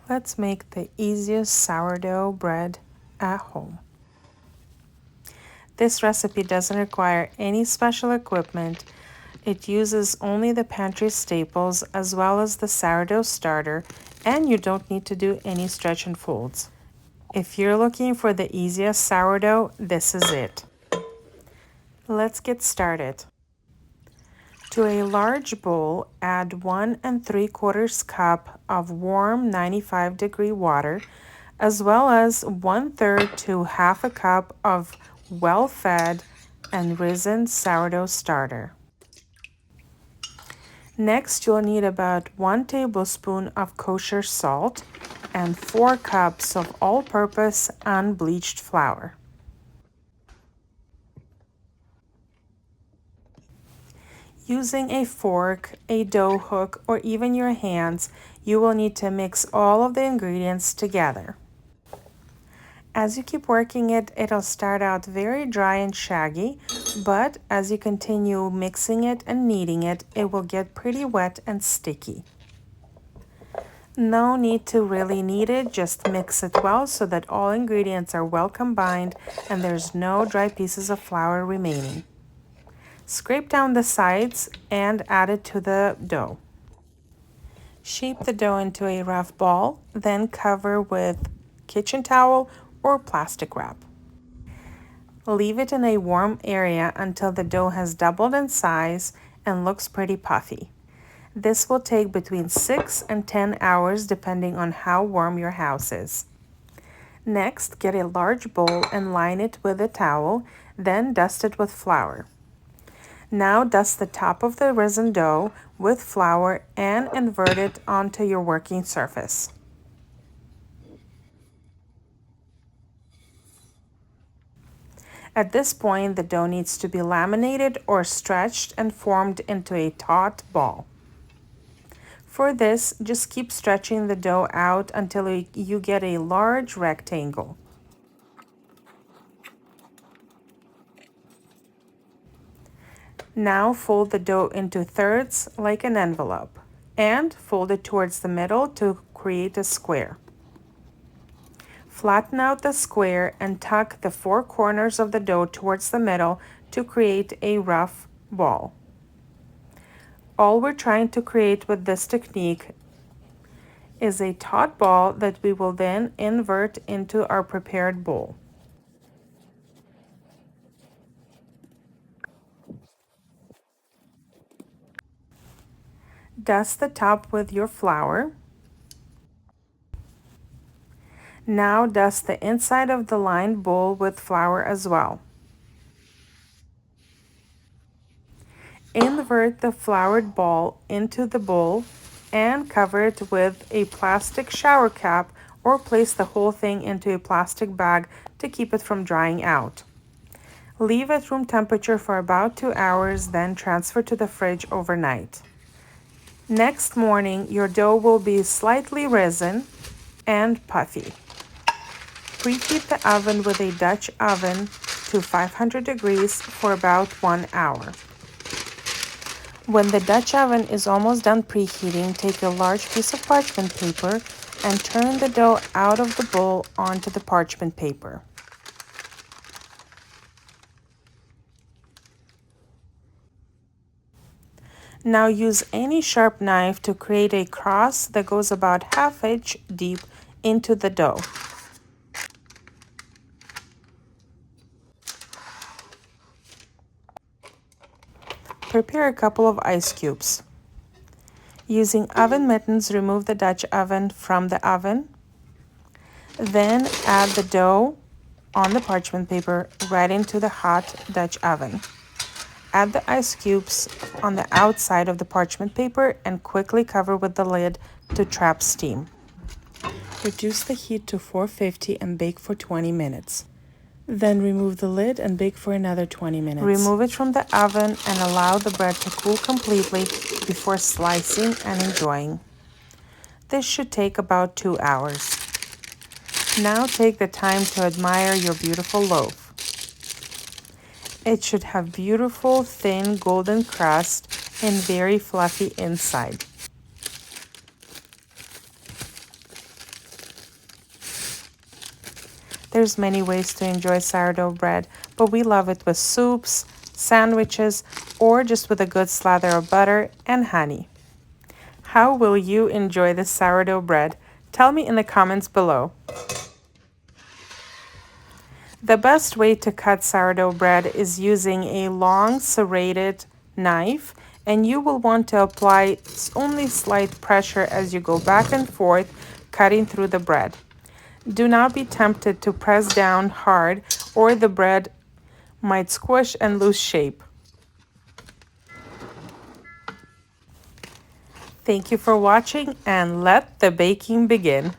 Let's make the easiest sourdough bread at home. This recipe doesn't require any special equipment. It uses only the pantry staples as well as the sourdough starter, and you don't need to do any stretch and folds. If you're looking for the easiest sourdough, this is it. Let's get started. To a large bowl, add 1 3/4 cup of warm 95-degree water, as well as 1/3 to half a cup of well-fed and risen sourdough starter. Next, you'll need about 1 tablespoon of kosher salt and 4 cups of all-purpose unbleached flour. Using a fork, a dough hook, or even your hands, you will need to mix all of the ingredients together. As you keep working it, it'll start out very dry and shaggy, but as you continue mixing it and kneading it, it will get pretty wet and sticky. No need to really knead it, just mix it well so that all ingredients are well combined and there's no dry pieces of flour remaining. Scrape down the sides and add it to the dough. Shape the dough into a rough ball, then cover with kitchen towel or plastic wrap. Leave it in a warm area until the dough has doubled in size and looks pretty puffy. This will take between 6 and 10 hours depending on how warm your house is. Next, get a large bowl and line it with a towel, then dust it with flour. Now dust the top of the risen dough with flour and invert it onto your working surface. At this point, the dough needs to be laminated or stretched and formed into a taut ball. For this, just keep stretching the dough out until you get a large rectangle. Now fold the dough into thirds like an envelope and fold it towards the middle to create a square. Flatten out the square and tuck the 4 corners of the dough towards the middle to create a rough ball. All we're trying to create with this technique is a taut ball that we will then invert into our prepared bowl. Dust the top with your flour. Now dust the inside of the lined bowl with flour as well. Invert the floured ball into the bowl and cover it with a plastic shower cap or place the whole thing into a plastic bag to keep it from drying out. Leave at room temperature for about 2 hours, then transfer to the fridge overnight. Next morning, your dough will be slightly risen and puffy. Preheat the oven with a Dutch oven to 500 degrees for about 1 hour. When the Dutch oven is almost done preheating, take a large piece of parchment paper and turn the dough out of the bowl onto the parchment paper. Now use any sharp knife to create a cross that goes about 1/2 inch deep into the dough. Prepare a couple of ice cubes. Using oven mittens, remove the Dutch oven from the oven. Then add the dough on the parchment paper right into the hot Dutch oven. Add the ice cubes on the outside of the parchment paper and quickly cover with the lid to trap steam. Reduce the heat to 450 and bake for 20 minutes. Then remove the lid and bake for another 20 minutes. Remove it from the oven and allow the bread to cool completely before slicing and enjoying. This should take about 2 hours. Now take the time to admire your beautiful loaf. It should have beautiful, thin, golden crust and very fluffy inside. There's many ways to enjoy sourdough bread, but we love it with soups, sandwiches, or just with a good slather of butter and honey. How will you enjoy this sourdough bread? Tell me in the comments below. The best way to cut sourdough bread is using a long serrated knife, and you will want to apply only slight pressure as you go back and forth, cutting through the bread. Do not be tempted to press down hard, or the bread might squish and lose shape. Thank you for watching, and let the baking begin.